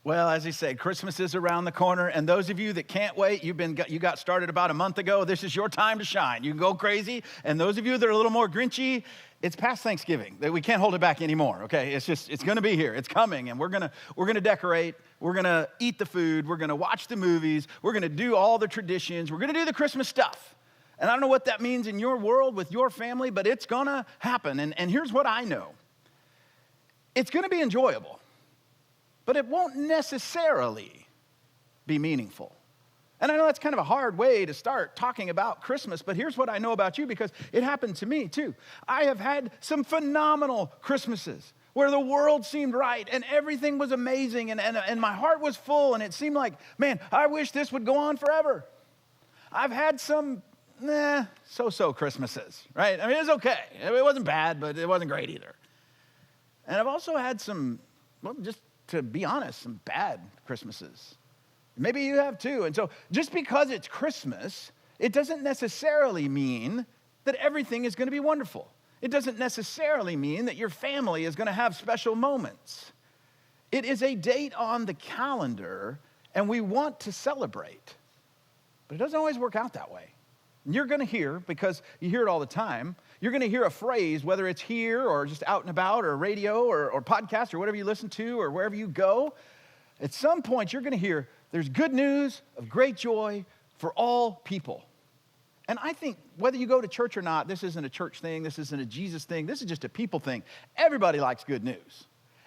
Well, as he said, Christmas is around the corner, and those of you that can't wait, you got started about a month ago. This is your time to shine. You can go crazy, and those of you that are a little more grinchy, it's past Thanksgiving. We can't hold it back anymore. Okay, it's going to be here. It's coming, and we're gonna decorate. We're gonna eat the food. We're gonna watch the movies. We're gonna do all the traditions. We're gonna do the Christmas stuff. And I don't know what that means in your world with your family, but it's gonna happen. And here's what I know: it's gonna be enjoyable, but it won't necessarily be meaningful. And I know that's kind of a hard way to start talking about Christmas, but here's what I know about you, because it happened to me too. I have had some phenomenal Christmases where the world seemed right and everything was amazing and my heart was full and it seemed like, man, I wish this would go on forever. I've had some so-so Christmases, right? I mean, it's okay. It wasn't bad, but it wasn't great either. And I've also had some, well, just to be honest, some bad Christmases. Maybe you have too. And so just because it's Christmas, it doesn't necessarily mean that everything is going to be wonderful. It doesn't necessarily mean that your family is going to have special moments. It is a date on the calendar, and we want to celebrate. But it doesn't always work out that way. And you're going to hear, because you hear it all the time, you're going to hear a phrase, whether it's here or just out and about or radio or podcast or whatever you listen to or wherever you go. At some point, you're going to hear, there's good news of great joy for all people. And I think whether you go to church or not, this isn't a church thing, this isn't a Jesus thing, this is just a people thing. Everybody likes good news.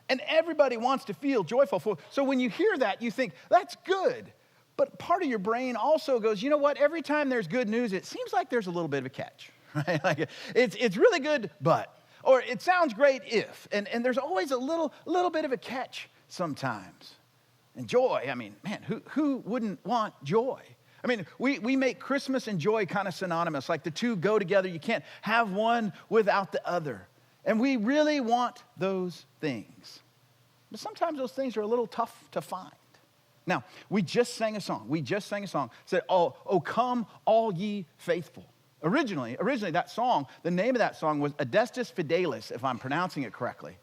And everybody wants to feel joyful. So when you hear that, you think, that's good. But part of your brain also goes, you know what? Every time there's good news, it seems like there's a little bit of a catch. Right? Like it's really good, but, or it sounds great if, and there's always a little bit of a catch sometimes. And joy, I mean, man, who wouldn't want joy? I mean, we make Christmas and joy kind of synonymous, like the two go together. You can't have one without the other. And we really want those things. But sometimes those things are a little tough to find. Now, we just sang a song. Said, oh, come all ye faithful. Originally, that song, the name of that song was Adestus Fidelis, if I'm pronouncing it correctly.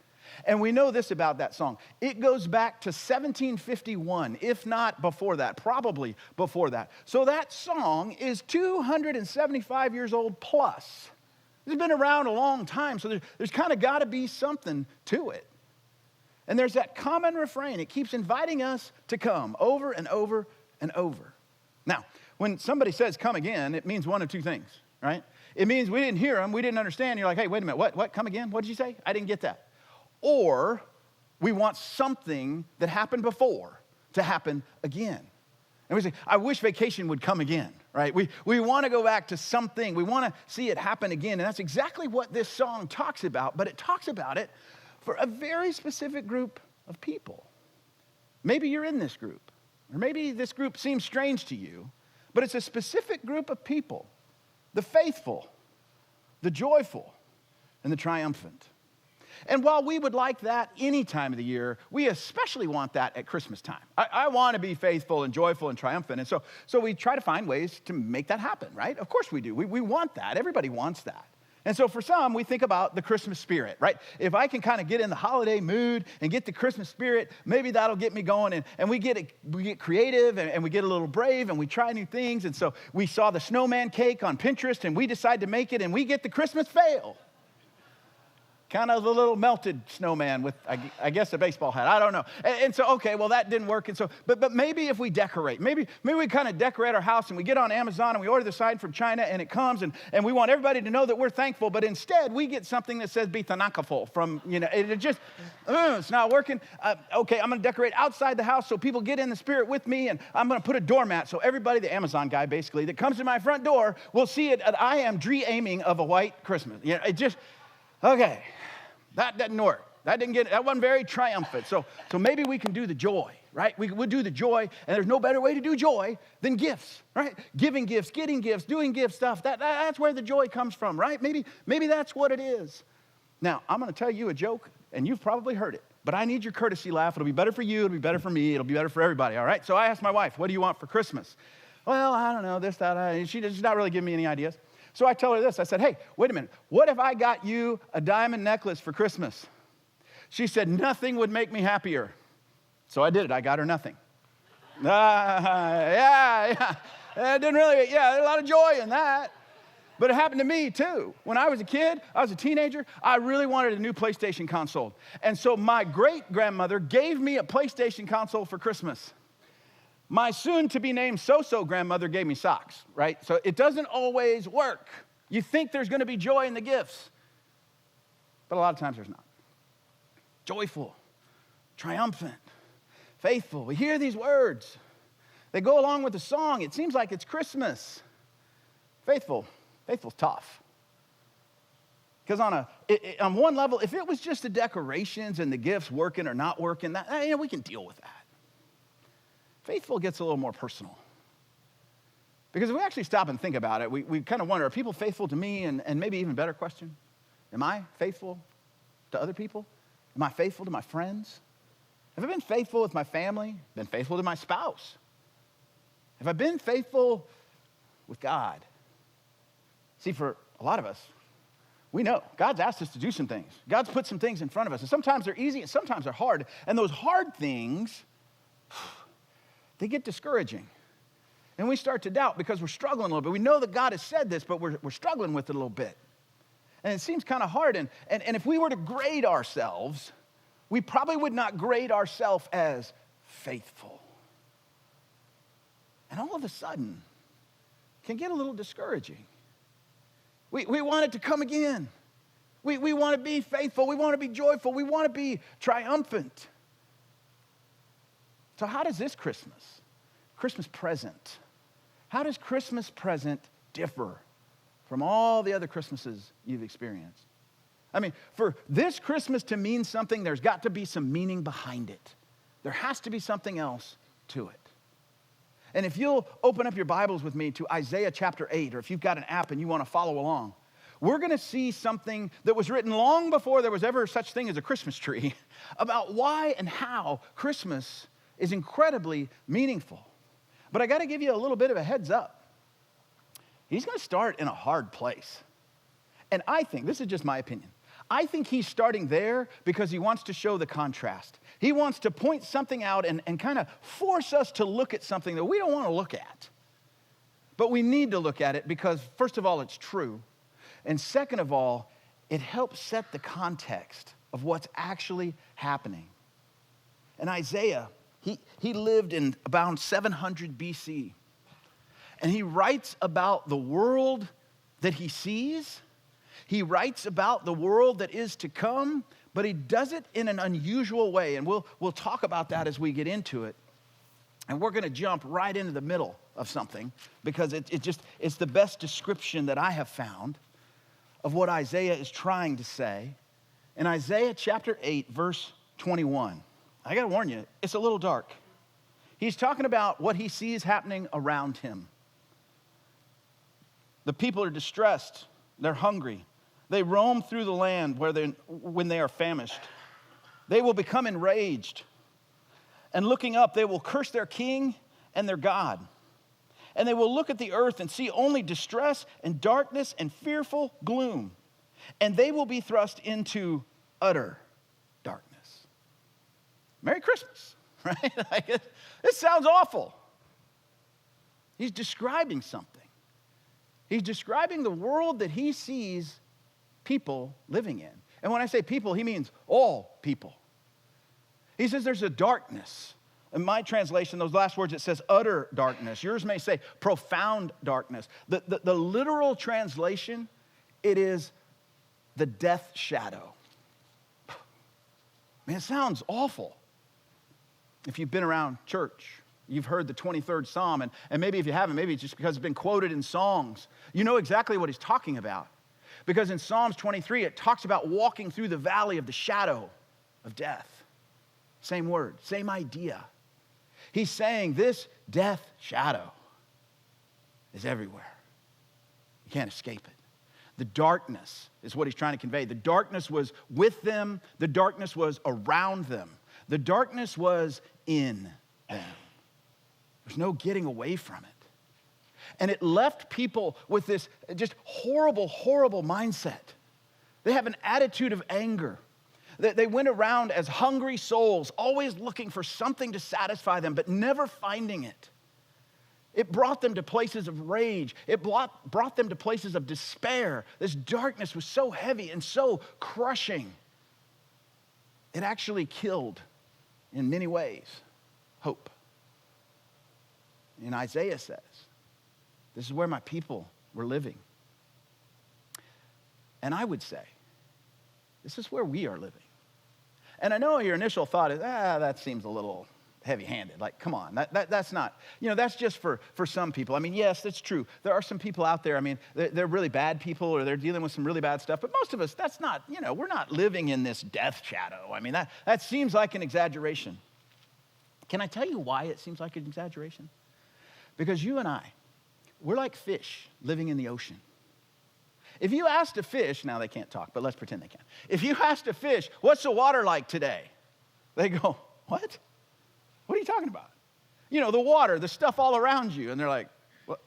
And we know this about that song. It goes back to 1751, if not before that, probably before that. So that song is 275 years old plus. It's been around a long time, so there's kind of got to be something to it. And there's that common refrain. It keeps inviting us to come over and over and over. Now, when somebody says come again, it means one of two things, right? It means we didn't hear them, we didn't understand. You're like, hey, wait a minute, what, come again? What did you say? I didn't get that. Or we want something that happened before to happen again. And we say, I wish vacation would come again, right? We want to go back to something. We want to see it happen again. And that's exactly what this song talks about, but it talks about it for a very specific group of people. Maybe you're in this group, or maybe this group seems strange to you, but it's a specific group of people: the faithful, the joyful, and the triumphant. And while we would like that any time of the year, we especially want that at Christmas time. I want to be faithful and joyful and triumphant. And so we try to find ways to make that happen, right? Of course we do. We want that. Everybody wants that. And so for some, we think about the Christmas spirit, right? If I can kind of get in the holiday mood and get the Christmas spirit, maybe that'll get me going. And we get creative and we get a little brave and we try new things. And so we saw the snowman cake on Pinterest and we decide to make it and we get the Christmas fail. Kind of a little melted snowman with, I guess, a baseball hat. I don't know. And so, okay, well, that didn't work. And so, but maybe if we decorate, maybe we kind of decorate our house and we get on Amazon and we order the sign from China and it comes and we want everybody to know that we're thankful. But instead, we get something that says "Be thankful" from, it just, it's not working. Okay, I'm going to decorate outside the house so people get in the spirit with me, and I'm going to put a doormat so everybody, the Amazon guy basically, that comes to my front door will see it. I am dreaming of a white Christmas. It just, okay. That doesn't work. That wasn't very triumphant. So maybe we can do the joy, right? We'll do the joy, and there's no better way to do joy than gifts, right? Giving gifts, getting gifts, doing gift stuff. That's where the joy comes from, right? Maybe that's what it is. Now, I'm going to tell you a joke, and you've probably heard it, but I need your courtesy laugh. It'll be better for you. It'll be better for me. It'll be better for everybody, all right? So I asked my wife, what do you want for Christmas? Well, I don't know, this, that. She's not really giving me any ideas. So I tell her this. I said, hey, wait a minute. What if I got you a diamond necklace for Christmas? She said, nothing would make me happier. So I did it. I got her nothing. Yeah. It didn't really, there's a lot of joy in that. But it happened to me too. When I was a kid, I was a teenager, I really wanted a new PlayStation console. And so my great-grandmother gave me a PlayStation console for Christmas. My soon-to-be-named so-so grandmother gave me socks, right? So it doesn't always work. You think there's going to be joy in the gifts, but a lot of times there's not. Joyful, triumphant, faithful. We hear these words. They go along with the song. It seems like it's Christmas. Faithful's tough. Because on one level, if it was just the decorations and the gifts working or not working, we can deal with that. Faithful gets a little more personal. Because if we actually stop and think about it, we kind of wonder, are people faithful to me? And maybe even better question, am I faithful to other people? Am I faithful to my friends? Have I been faithful with my family? Been faithful to my spouse? Have I been faithful with God? See, for a lot of us, we know God's asked us to do some things. God's put some things in front of us. And sometimes they're easy and sometimes they're hard. And those hard things, they get discouraging. And we start to doubt because we're struggling a little bit. We know that God has said this, but we're struggling with it a little bit. And it seems kind of hard. And if we were to grade ourselves, we probably would not grade ourselves as faithful. And all of a sudden, it can get a little discouraging. We want it to come again. We want to be faithful. We want to be joyful. We want to be triumphant. So how does this Christmas present, how does Christmas present differ from all the other Christmases you've experienced? I mean, for this Christmas to mean something, there's got to be some meaning behind it. There has to be something else to it. And if you'll open up your Bibles with me to Isaiah chapter 8, or if you've got an app and you want to follow along, we're going to see something that was written long before there was ever such thing as a Christmas tree about why and how Christmas is incredibly meaningful. But I got to give you a little bit of a heads up. He's going to start in a hard place. And I think, this is just my opinion, I think he's starting there because he wants to show the contrast. He wants to point something out and kind of force us to look at something that we don't want to look at. But we need to look at it because, first of all, it's true. And second of all, it helps set the context of what's actually happening. And Isaiah, he lived in about 700 BC. And he writes about the world that he sees. He writes about the world that is to come, but he does it in an unusual way. And we'll talk about that as we get into it. And we're going to jump right into the middle of something because it's the best description that I have found of what Isaiah is trying to say. In Isaiah chapter 8, verse 21, I got to warn you, it's a little dark. He's talking about what he sees happening around him. The people are distressed. They're hungry. They roam through the land when they are famished. They will become enraged. And looking up, they will curse their king and their God. And they will look at the earth and see only distress and darkness and fearful gloom. And they will be thrust into utter darkness. Merry Christmas, right? It sounds awful. He's describing something. He's describing the world that he sees people living in. And when I say people, he means all people. He says there's a darkness. In my translation, those last words, it says utter darkness. Yours may say profound darkness. The literal translation, it is the death shadow. Man, it sounds awful. If you've been around church, you've heard the 23rd Psalm, and maybe if you haven't, maybe it's just because it's been quoted in songs. You know exactly what he's talking about. Because in Psalms 23, it talks about walking through the valley of the shadow of death. Same word, same idea. He's saying this death shadow is everywhere. You can't escape it. The darkness is what he's trying to convey. The darkness was with them. The darkness was around them. The darkness was in them. There's no getting away from it. And it left people with this just horrible, horrible mindset. They have an attitude of anger. They went around as hungry souls, always looking for something to satisfy them, but never finding it. It brought them to places of rage. It brought them to places of despair. This darkness was so heavy and so crushing. It actually killed, in many ways, hope. And Isaiah says, this is where my people were living. And I would say, this is where we are living. And I know your initial thought is, that seems a little heavy-handed. Like, come on, that's not, that's just for some people. I mean, yes, that's true. There are some people out there, I mean, they're really bad people or they're dealing with some really bad stuff. But most of us, that's not, we're not living in this death shadow. I mean, that seems like an exaggeration. Can I tell you why it seems like an exaggeration? Because you and I, we're like fish living in the ocean. If you asked a fish, now they can't talk, but let's pretend they can. If you asked a fish, what's the water like today? They go, what? What are you talking about? The water, the stuff all around you. And they're like, well,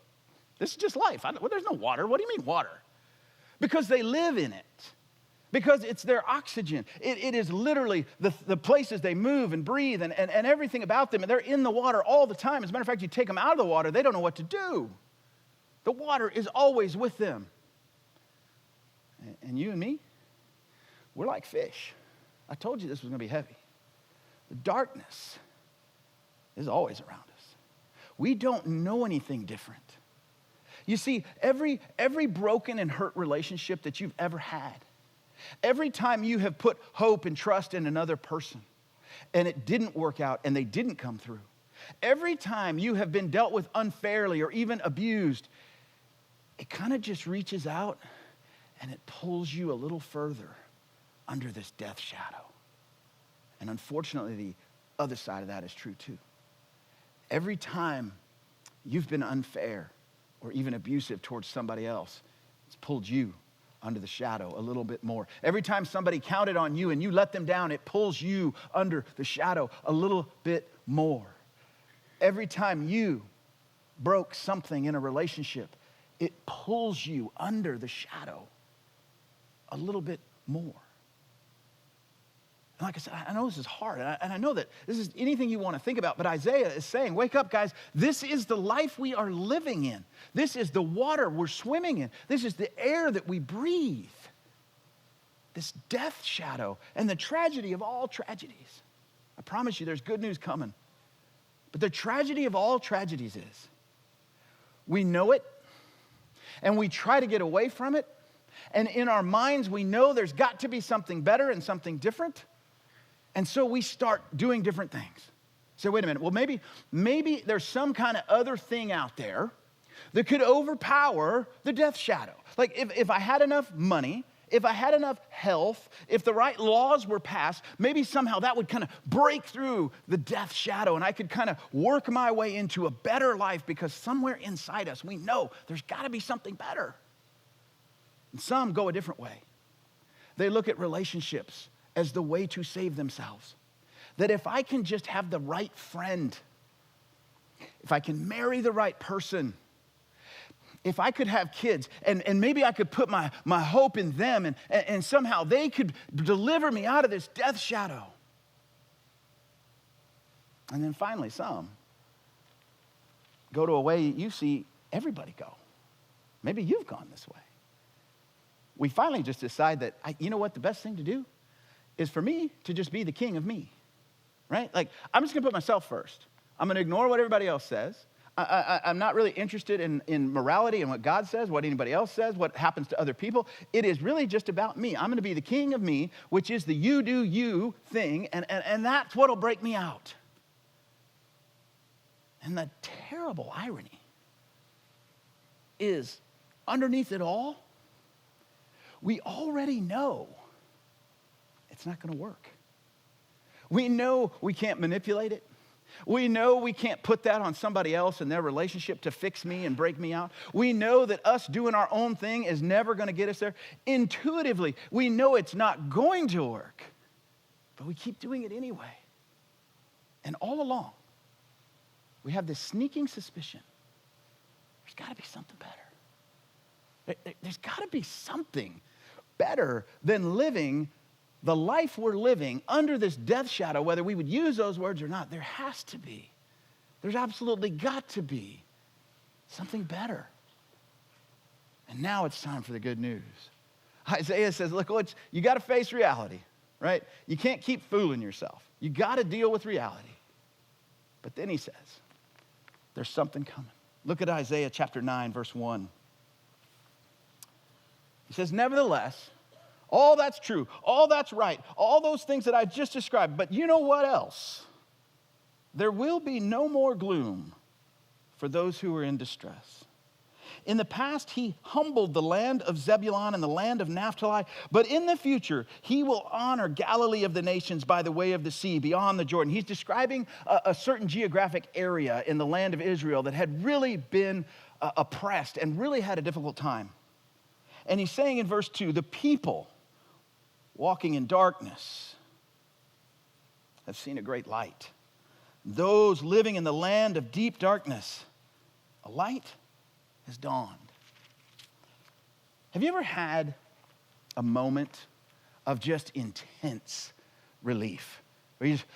this is just life. There's no water. What do you mean water? Because they live in it. Because it's their oxygen. It is literally the places they move and breathe and everything about them. And they're in the water all the time. As a matter of fact, you take them out of the water, they don't know what to do. The water is always with them. And you and me, we're like fish. I told you this was going to be heavy. The darkness is always around us. We don't know anything different. You see, every broken and hurt relationship that you've ever had, every time you have put hope and trust in another person and it didn't work out and they didn't come through, every time you have been dealt with unfairly or even abused, it kind of just reaches out and it pulls you a little further under this death shadow. And unfortunately, the other side of that is true too. Every time you've been unfair or even abusive towards somebody else, it's pulled you under the shadow a little bit more. Every time somebody counted on you and you let them down, it pulls you under the shadow a little bit more. Every time you broke something in a relationship, it pulls you under the shadow a little bit more. And like I said, I know this is hard, and I know that this is anything you want to think about, but Isaiah is saying, wake up, guys. This is the life we are living in. This is the water we're swimming in. This is the air that we breathe. This death shadow and the tragedy of all tragedies. I promise you there's good news coming. But the tragedy of all tragedies is we know it, and we try to get away from it, and in our minds we know there's got to be something better and something different. And so we start doing different things. So wait a minute, well maybe there's some kind of other thing out there that could overpower the death shadow. Like if I had enough money, if I had enough health, if the right laws were passed, maybe somehow that would kind of break through the death shadow and I could kind of work my way into a better life because somewhere inside us we know there's got to be something better. And some go a different way. They look at relationships as the way to save themselves. That if I can just have the right friend, if I can marry the right person, if I could have kids, and maybe I could put my hope in them, and somehow they could deliver me out of this death shadow. And then finally, some go to a way you see everybody go. Maybe you've gone this way. We finally just decide that, you know what, the best thing to do is for me to just be the king of me, right? Like, I'm just gonna put myself first. I'm gonna ignore what everybody else says. I'm not really interested in morality and what God says, what anybody else says, what happens to other people. It is really just about me. I'm gonna be the king of me, which is the you do you thing, and that's what'll break me out. And the terrible irony is, underneath it all, we already know it's not going to work. We know we can't manipulate it. We know we can't put that on somebody else in their relationship to fix me and break me out. We know that us doing our own thing is never going to get us there. Intuitively, we know it's not going to work, but we keep doing it anyway. And all along, we have this sneaking suspicion, there's got to be something better. There's got to be something better than living the life we're living under this death shadow, whether we would use those words or not. There has to be. There's absolutely got to be something better. And now it's time for the good news. Isaiah says, look, you got to face reality, right? You can't keep fooling yourself. You got to deal with reality. But then he says, there's something coming. Look at Isaiah chapter 9, verse 1. He says, nevertheless, all that's true, all that's right, all those things that I just described, but you know what else? There will be no more gloom for those who are in distress. In the past, he humbled the land of Zebulun and the land of Naphtali, but in the future, he will honor Galilee of the nations by the way of the sea, beyond the Jordan. He's describing a certain geographic area in the land of Israel that had really been oppressed and really had a difficult time. And he's saying in verse 2, the people walking in darkness have seen a great light. Those living in the land of deep darkness, a light has dawned. Have you ever had a moment of just intense relief? Where you just,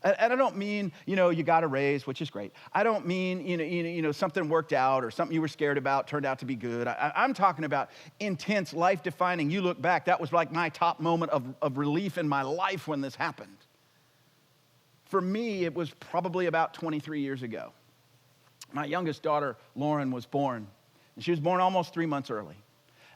and I don't mean, you got a raise, which is great. I don't mean, something worked out or something you were scared about turned out to be good. I'm talking about intense, life-defining. You look back, that was like my top moment of relief in my life when this happened. For me, it was probably about 23 years ago. My youngest daughter, Lauren, was born. And she was born almost 3 months early.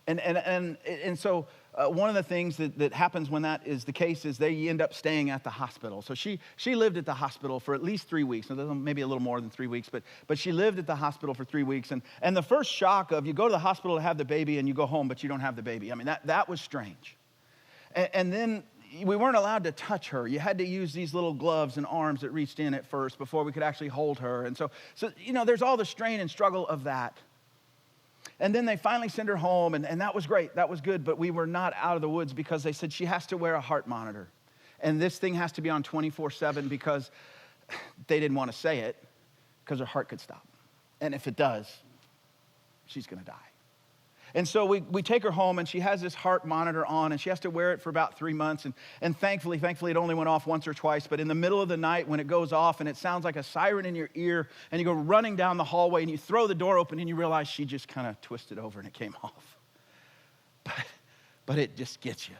And so one of the things that happens when that is the case is they end up staying at the hospital. So she lived at the hospital for at least 3 weeks, maybe a little more than 3 weeks, but she lived at the hospital for 3 weeks. And the first shock of you go to the hospital to have the baby and you go home, but you don't have the baby. I mean, that was strange. And then we weren't allowed to touch her. You had to use these little gloves and arms that reached in at first before we could actually hold her. And so there's all the strain and struggle of that. And then they finally send her home, and that was great. That was good, but we were not out of the woods because they said she has to wear a heart monitor. And this thing has to be on 24/7 because they didn't want to say it because her heart could stop. And if it does, she's going to die. And so we take her home, and she has this heart monitor on, and she has to wear it for about 3 months. And thankfully, it only went off once or twice. But in the middle of the night, when it goes off, and it sounds like a siren in your ear, and you go running down the hallway, and you throw the door open, and you realize she just kind of twisted over, and it came off. But it just gets you.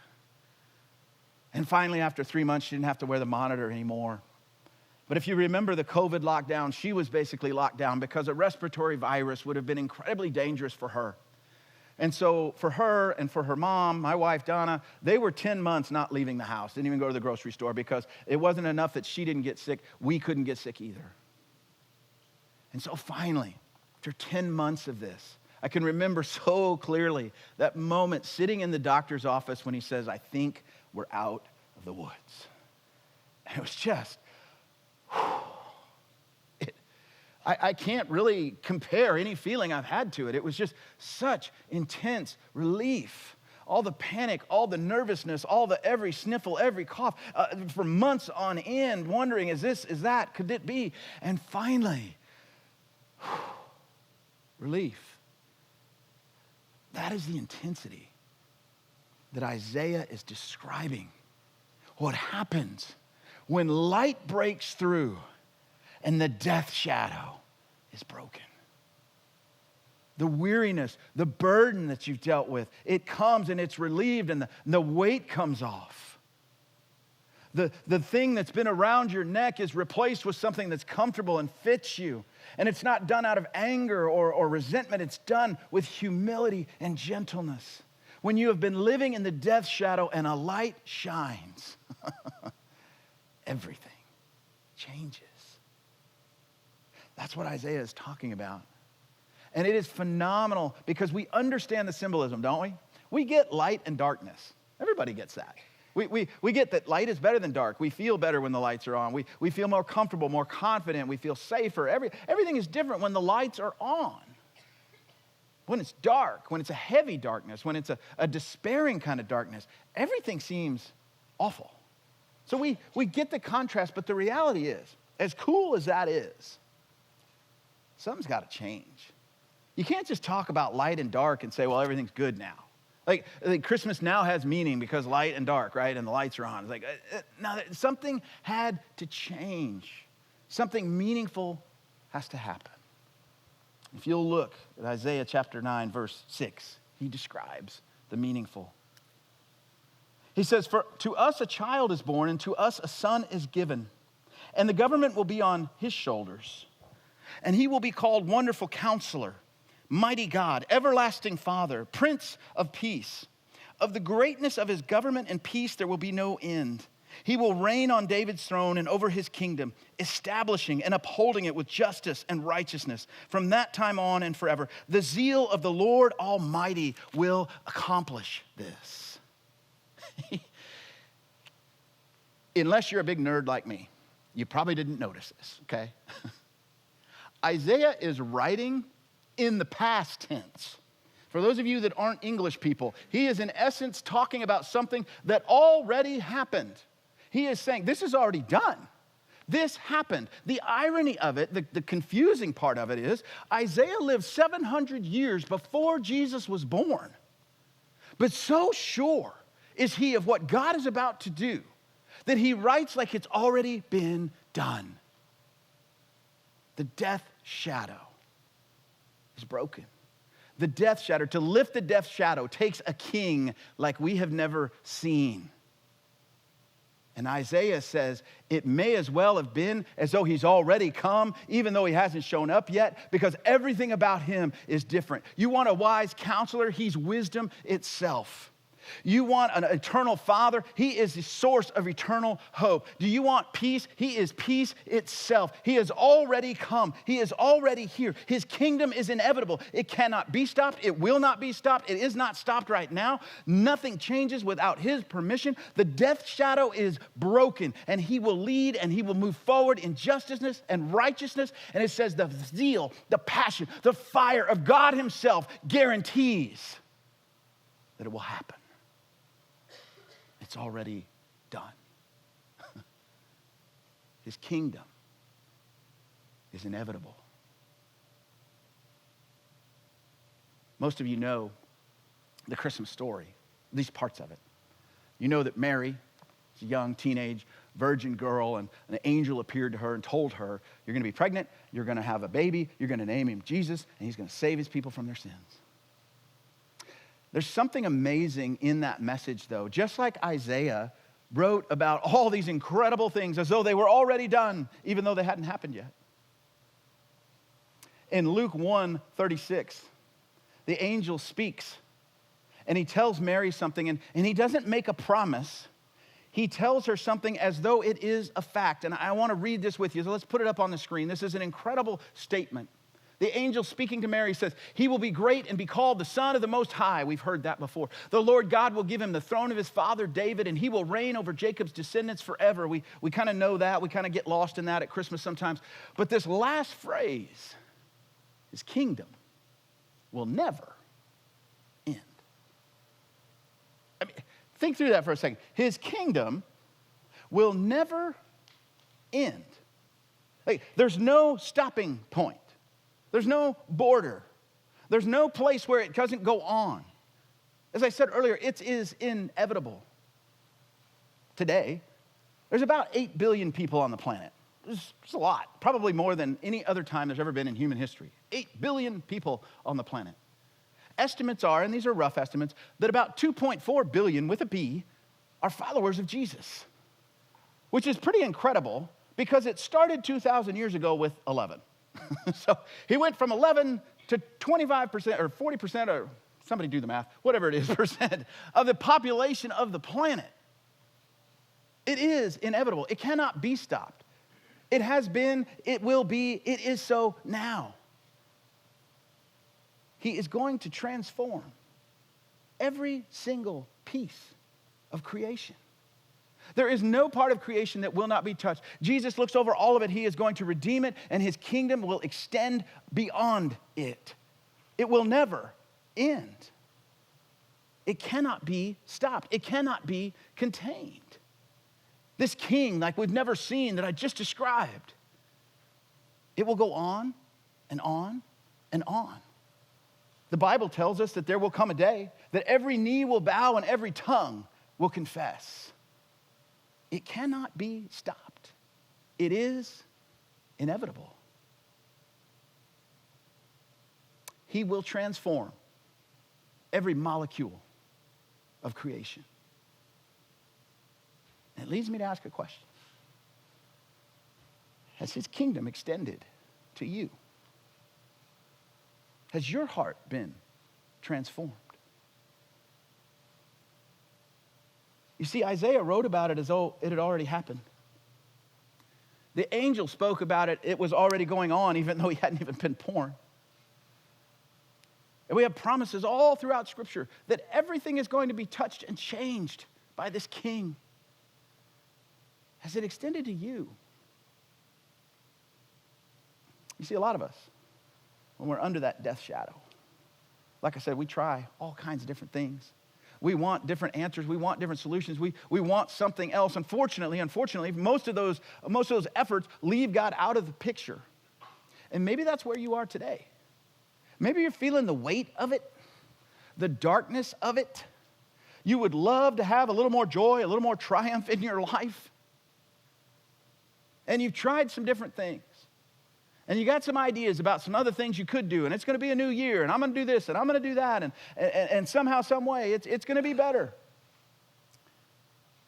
And finally, after 3 months, she didn't have to wear the monitor anymore. But if you remember the COVID lockdown, she was basically locked down because a respiratory virus would have been incredibly dangerous for her. And so for her and for her mom, my wife, Donna, they were 10 months not leaving the house, didn't even go to the grocery store because it wasn't enough that she didn't get sick. We couldn't get sick either. And so finally, after 10 months of this, I can remember so clearly that moment sitting in the doctor's office when he says, I think we're out of the woods. And it was just, I can't really compare any feeling I've had to it. It was just such intense relief. All the panic, all the nervousness, every sniffle, every cough, for months on end, wondering, is this, is that, could it be? And finally, relief. That is the intensity that Isaiah is describing. What happens when light breaks through and the death shadow is broken. The weariness, the burden that you've dealt with, it comes and it's relieved and the weight comes off. The thing that's been around your neck is replaced with something that's comfortable and fits you. And it's not done out of anger or resentment. It's done with humility and gentleness. When you have been living in the death shadow and a light shines, everything changes. That's what Isaiah is talking about. And it is phenomenal because we understand the symbolism, don't we? We get light and darkness. Everybody gets that. We get that light is better than dark. We feel better when the lights are on. We feel more comfortable, more confident. We feel safer. Everything is different when the lights are on. When it's dark, when it's a heavy darkness, when it's a despairing kind of darkness, everything seems awful. So we get the contrast, but the reality is, as cool as that is, something's got to change. You can't just talk about light and dark and say, well, everything's good now. Like Christmas now has meaning because light and dark, right? And the lights are on. It's like, no, something had to change. Something meaningful has to happen. If you'll look at Isaiah chapter 9, verse 6, he describes the meaningful. He says, for to us a child is born, and to us a son is given, and the government will be on his shoulders. And he will be called Wonderful Counselor, Mighty God, Everlasting Father, Prince of Peace. Of the greatness of his government and peace there will be no end. He will reign on David's throne and over his kingdom, establishing and upholding it with justice and righteousness from that time on and forever. The zeal of the Lord Almighty will accomplish this. Unless you're a big nerd like me, you probably didn't notice this, okay? Isaiah is writing in the past tense. For those of you that aren't English people, he is in essence talking about something that already happened. He is saying, this is already done. This happened. The irony of it, the confusing part of it is, Isaiah lived 700 years before Jesus was born. But so sure is he of what God is about to do that he writes like it's already been done. The death shadow is broken. The death shadow, to lift the death shadow, takes a king like we have never seen. And Isaiah says it may as well have been as though he's already come, even though he hasn't shown up yet, because everything about him is different. You want a wise counselor? He's wisdom itself. You want an eternal father? He is the source of eternal hope. Do you want peace? He is peace itself. He has already come. He is already here. His kingdom is inevitable. It cannot be stopped. It will not be stopped. It is not stopped right now. Nothing changes without his permission. The death shadow is broken, and he will lead and he will move forward in justice and righteousness. And it says the zeal, the passion, the fire of God himself guarantees that it will happen. It's already done. His kingdom is inevitable. Most of you know the Christmas story, at least parts of it. You know that Mary is a young teenage virgin girl, and an angel appeared to her and told her, you're going to be pregnant, you're going to have a baby, you're going to name him Jesus, and he's going to save his people from their sins. There's something amazing in that message, though. Just like Isaiah wrote about all these incredible things as though they were already done, even though they hadn't happened yet. In Luke 1:36, the angel speaks, and he tells Mary something, and he doesn't make a promise. He tells her something as though it is a fact. And I want to read this with you, so let's put it up on the screen. This is an incredible statement. The angel speaking to Mary says, he will be great and be called the Son of the Most High. We've heard that before. The Lord God will give him the throne of his father David, and he will reign over Jacob's descendants forever. We kind of know that. We kind of get lost in that at Christmas sometimes. But this last phrase, his kingdom will never end. I mean, think through that for a second. His kingdom will never end. Like, there's no stopping point. There's no border. There's no place where it doesn't go on. As I said earlier, it is inevitable. Today, there's about 8 billion people on the planet. It's a lot, probably more than any other time there's ever been in human history. 8 billion people on the planet. Estimates are, and these are rough estimates, that about 2.4 billion, with a B, are followers of Jesus, which is pretty incredible because it started 2,000 years ago with 11. So he went from 11 to 25% or 40%, or somebody do the math, whatever it is, percent of the population of the planet. It is inevitable. It cannot be stopped. It has been, it will be, it is so now. He is going to transform every single piece of creation. There is no part of creation that will not be touched. Jesus looks over all of it. He is going to redeem it, and his kingdom will extend beyond it. It will never end. It cannot be stopped. It cannot be contained. This king, like we've never seen, that I just described, it will go on and on and on. The Bible tells us that there will come a day that every knee will bow and every tongue will confess. It cannot be stopped. It is inevitable. He will transform every molecule of creation. And it leads me to ask a question. Has his kingdom extended to you? Has your heart been transformed? You see, Isaiah wrote about it as though it had already happened. The angel spoke about it. It was already going on, even though he hadn't even been born. And we have promises all throughout Scripture that everything is going to be touched and changed by this king. Has it extended to you? You see, a lot of us, when we're under that death shadow, like I said, we try all kinds of different things. We want different answers. We want different solutions. We want something else. Unfortunately, most of those efforts leave God out of the picture. And maybe that's where you are today. Maybe you're feeling the weight of it, the darkness of it. You would love to have a little more joy, a little more triumph in your life. And you've tried some different things. And you got some ideas about some other things you could do. And it's going to be a new year. And I'm going to do this. And I'm going to do that. And somehow, some way, it's going to be better.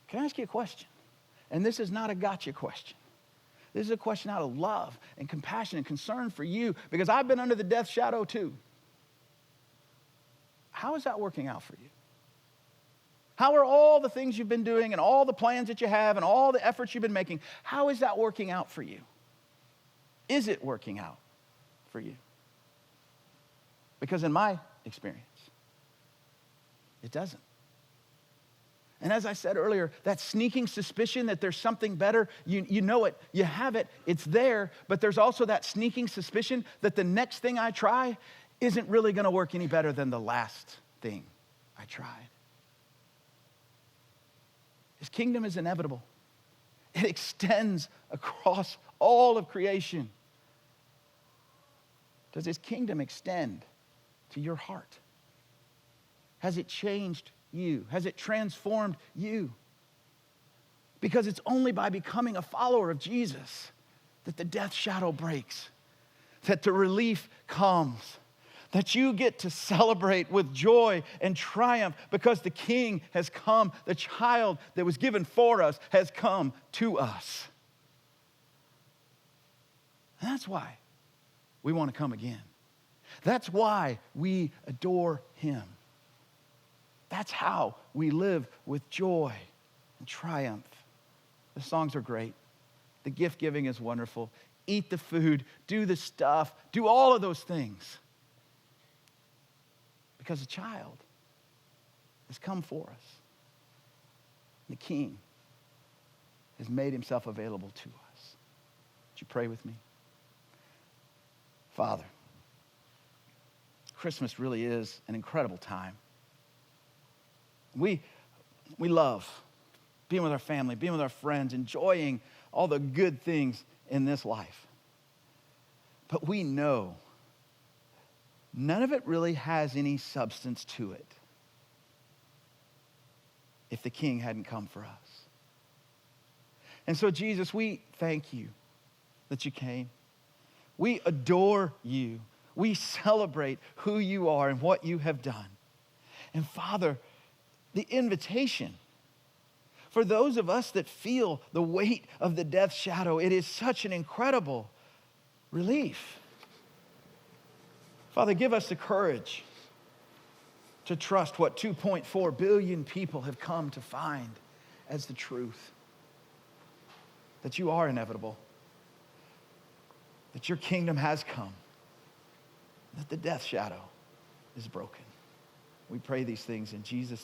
Can I ask you a question? And this is not a gotcha question. This is a question out of love and compassion and concern for you. Because I've been under the death shadow too. How is that working out for you? How are all the things you've been doing and all the plans that you have and all the efforts you've been making, how is that working out for you? Is it working out for you? Because in my experience, it doesn't. And as I said earlier, that sneaking suspicion that there's something better, you know it, you have it, it's there, but there's also that sneaking suspicion that the next thing I try isn't really going to work any better than the last thing I tried. His kingdom is inevitable. It extends across all of creation. Does his kingdom extend to your heart? Has it changed you? Has it transformed you? Because it's only by becoming a follower of Jesus that the death shadow breaks, that the relief comes, that you get to celebrate with joy and triumph because the King has come. The child that was given for us has come to us. And that's why we want to come again. That's why we adore him. That's how we live with joy and triumph. The songs are great. The gift giving is wonderful. Eat the food, do the stuff, do all of those things. Because a child has come for us. The King has made himself available to us. Would you pray with me? Father, Christmas really is an incredible time. We love being with our family, being with our friends, enjoying all the good things in this life. But we know none of it really has any substance to it if the King hadn't come for us. And so, Jesus, we thank you that you came. We adore you. We celebrate who you are and what you have done. And Father, the invitation for those of us that feel the weight of the death shadow, it is such an incredible relief. Father, give us the courage to trust what 2.4 billion people have come to find as the truth. That you are inevitable. That your kingdom has come. That the death shadow is broken. We pray these things in Jesus'